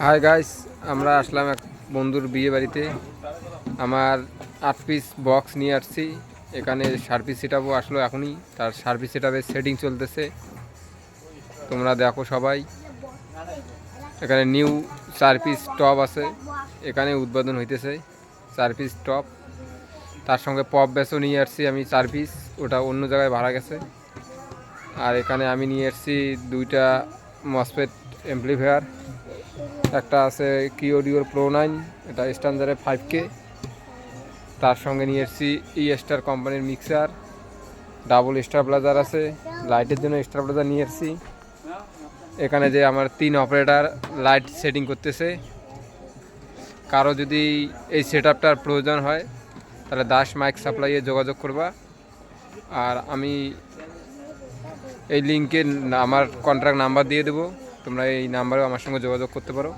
Hi guys, আমরা আসলাম এক বন্ধুর বিয়ে বাড়িতে। আমার 8 পিস বক্স নিয়ে আসছি। এখানে সার্ভিস সেটআপও আসলো এখনই, তার সার্ভিস সেটআপের সেটিং চলতেছে। তোমরা দেখো সবাই। এখানে নিউ 4 পিস টপ আছে, এখানে উদ্বোধন হইতেছে 4 পিস টপ। তার সঙ্গে পপ ব্যাসও নিয়ে আসছি আমি 4 পিস, ওটা অন্য জায়গায় ভাড়া গেছে। আর এখানে আমি নিয়ে আসছি 2টা মসফেট এমপ্লিফায়ার। একটা আছে কিওডিওর Pro 9, এটা স্ট্যান্ডার্ডে 5K। তার সঙ্গে নিয়ে এসেছি স্টার কোম্পানির মিক্সার, ডাবল স্টাবলাইজার আছে, লাইটের জন্য স্টাবলাইজার নিয়ে এসেছি। এখানে যে আমার 3 অপারেটর লাইট সেটিং করতেছে। কারো যদি এই সেটআপটার প্রয়োজন হয় তাহলে দাস মাইক সাপ্লাইয়ে যোগাযোগ করবা। আর আমি এই লিঙ্কে আমার কন্ট্রাক্ট নাম্বার দিয়ে দেবো, তোমরা এই নাম্বারেও আমার সঙ্গে যোগাযোগ করতে পারো।